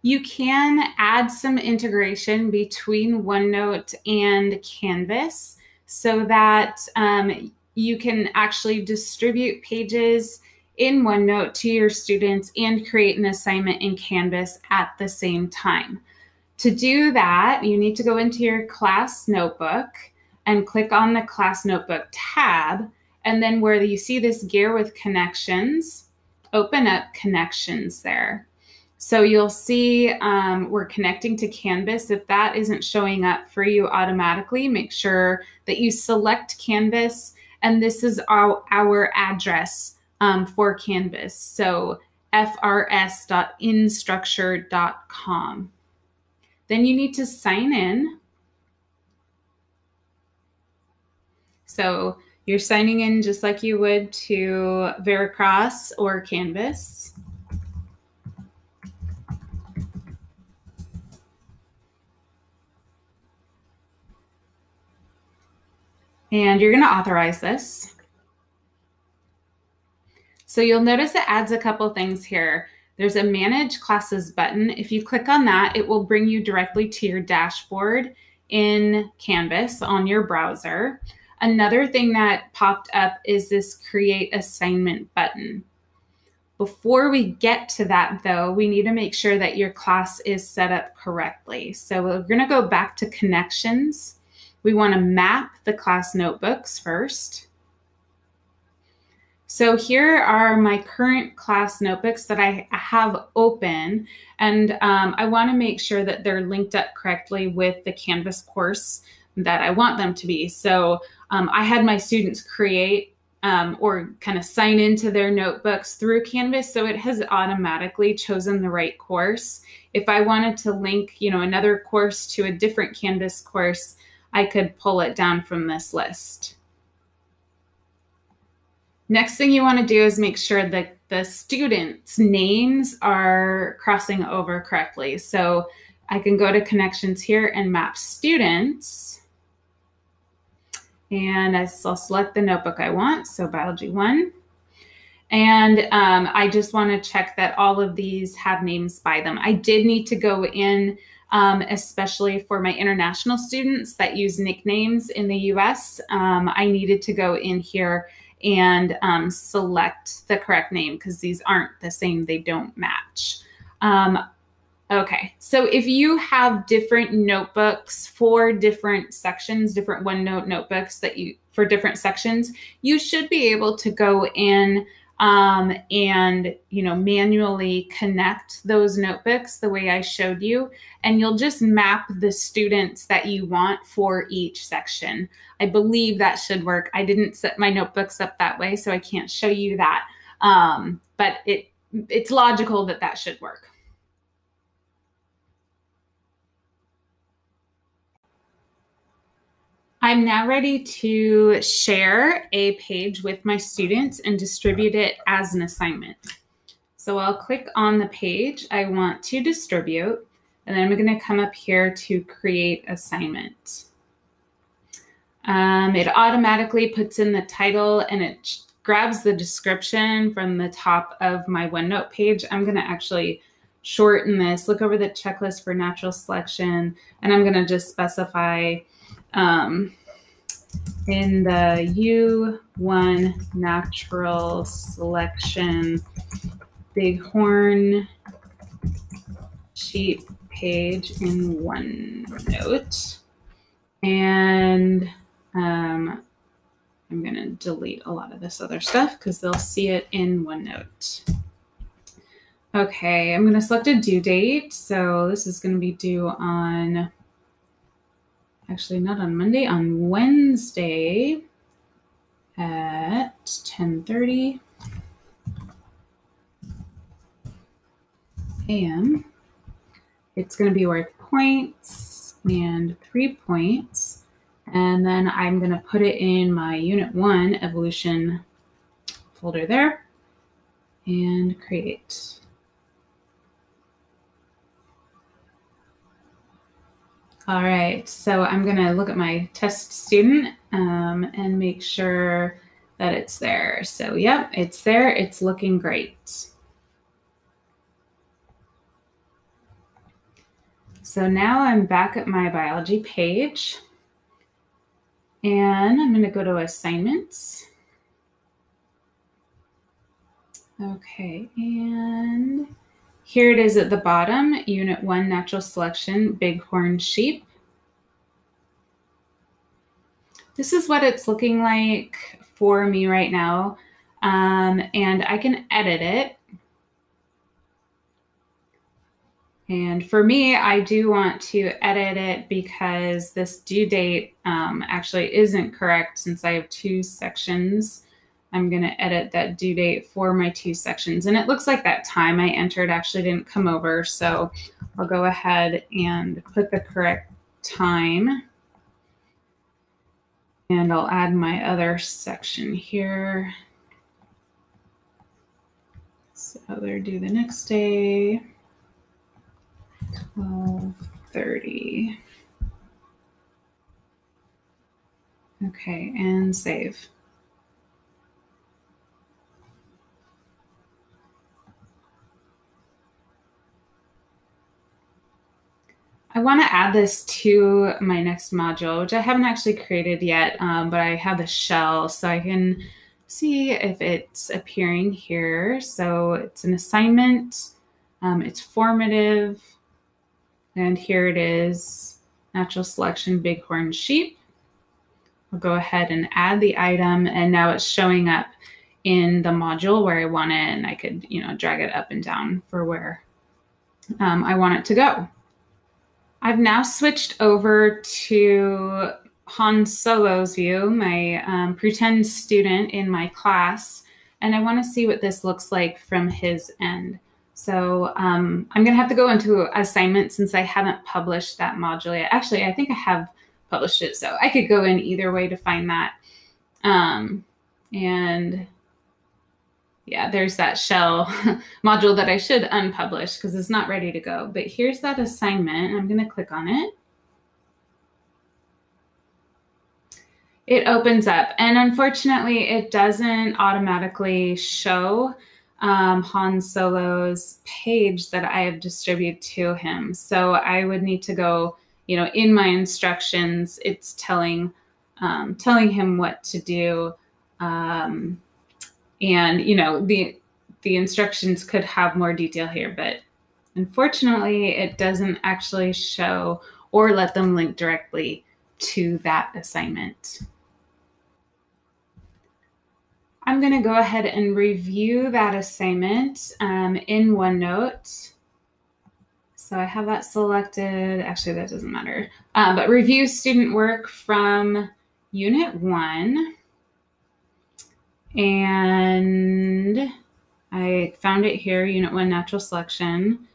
You can add some integration between OneNote and Canvas so that you can actually distribute pages in OneNote to your students and create an assignment in Canvas at the same time. To do that, you need to go into your class notebook and click on the class notebook tab. And then where you see this gear with connections, open up connections there. So you'll see we're connecting to Canvas. If that isn't showing up for you automatically, make sure that you select Canvas. And this is our address for Canvas. So frs.instructure.com. Then you need to sign in. So you're signing in just like you would to Veracross or Canvas. And you're going to authorize this. So you'll notice it adds a couple things here. There's a Manage Classes button. If you click on that, it will bring you directly to your dashboard in Canvas on your browser. Another thing that popped up is this Create Assignment button. Before we get to that, though, we need to make sure that your class is set up correctly. So we're going to go back to Connections. We want to map the class notebooks first. So here are my current class notebooks that I have open, and I want to make sure that they're linked up correctly with the Canvas course that I want them to be. So I had my students create or kind of sign into their notebooks through Canvas, so it has automatically chosen the right course. If I wanted to link, another course to a different Canvas course, I could pull it down from this list. Next thing you want to do is make sure that the students' names are crossing over correctly. So I can go to Connections here and map students. And I'll select the notebook I want, so Biology 1. And I just want to check that all of these have names by them. I did need to go in, especially for my international students that use nicknames in the US. I needed to go in here and select the correct name because these aren't the same, they don't match. Okay, so if you have different notebooks for different sections, different OneNote notebooks for different sections, you should be able to go in and manually connect those notebooks the way I showed you, and you'll just map the students that you want for each section. I believe that should work. I didn't set my notebooks up that way, so I can't show you that, but it's logical that that should work. I'm now ready to share a page with my students and distribute it as an assignment. So I'll click on the page I want to distribute, and then I'm going to come up here to create assignment. It automatically puts in the title and it grabs the description from the top of my OneNote page. I'm going to actually shorten this, look over the checklist for natural selection, and I'm going to just specify in the U1 natural selection bighorn sheep page in OneNote. And I'm going to delete a lot of this other stuff because they'll see it in OneNote. Okay, I'm going to select a due date. So this is going to be due on, actually not on Monday, on Wednesday at 10:30 a.m. It's going to be worth points and 3 points. And then I'm going to put it in my Unit 1 Evolution folder there and create. All right, so I'm going to look at my test student and make sure that it's there. So yep, it's there. It's looking great. So now I'm back at my biology page, and I'm going to go to assignments. Okay, and here it is at the bottom, Unit 1, Natural Selection, Bighorn Sheep. This is what it's looking like for me right now, and I can edit it. And for me, I do want to edit it because this due date actually isn't correct since I have 2 sections. I'm going to edit that due date for my 2 sections. And it looks like that time I entered actually didn't come over. So I'll go ahead and put the correct time. And I'll add my other section here. So they're due the next day. 12:30. Okay, and save. I want to add this to my next module, which I haven't actually created yet, but I have the shell, so I can see if it's appearing here. So it's an assignment, it's formative, and here it is, natural selection, bighorn sheep. I'll go ahead and add the item, and now it's showing up in the module where I want it, and I could, drag it up and down for where I want it to go. I've now switched over to Han Solo's view, my pretend student in my class, and I want to see what this looks like from his end. So I'm going to have to go into assignment since I haven't published that module yet. Actually, I think I have published it, so I could go in either way to find that. And yeah, there's that shell module that I should unpublish because it's not ready to go. But here's that assignment. I'm going to click on it. It opens up, and unfortunately, it doesn't automatically show Han Solo's page that I have distributed to him. So I would need to go, in my instructions, it's telling him what to do. And, the instructions could have more detail here, but unfortunately, it doesn't actually show or let them link directly to that assignment. I'm going to go ahead and review that assignment in OneNote. So I have that selected. Actually, that doesn't matter. But review student work from Unit 1. And I found it here, Unit 1, Natural Selection.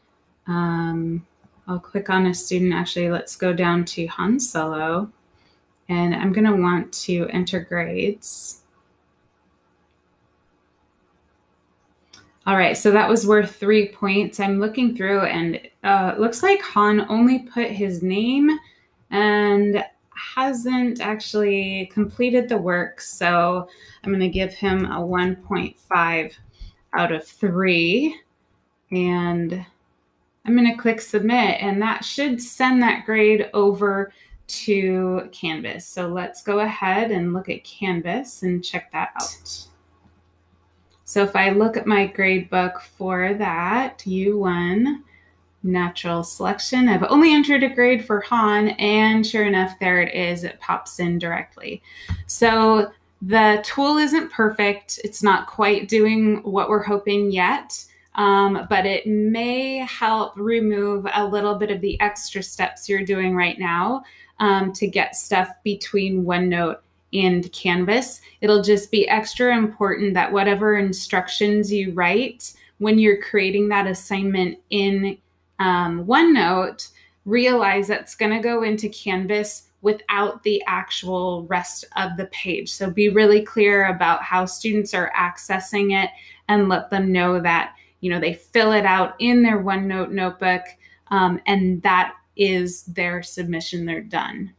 I'll click on a student. Actually, let's go down to Han Solo. And I'm going to want to enter grades. All right, so that was worth 3 points. I'm looking through, and it looks like Han only put his name and hasn't actually completed the work. So I'm going to give him a 1.5 out of 3. And I'm going to click submit, and that should send that grade over to Canvas. So let's go ahead and look at Canvas and check that out. So if I look at my grade book for that, U1, natural selection, I've only entered a grade for Han, and sure enough, there it is. It pops in directly. So the tool isn't perfect. It's not quite doing what we're hoping yet, but it may help remove a little bit of the extra steps you're doing right now to get stuff between OneNote and Canvas. It'll just be extra important that whatever instructions you write when you're creating that assignment in OneNote, realize that's going to go into Canvas without the actual rest of the page. So be really clear about how students are accessing it and let them know that, they fill it out in their OneNote notebook, and that is their submission. They're done.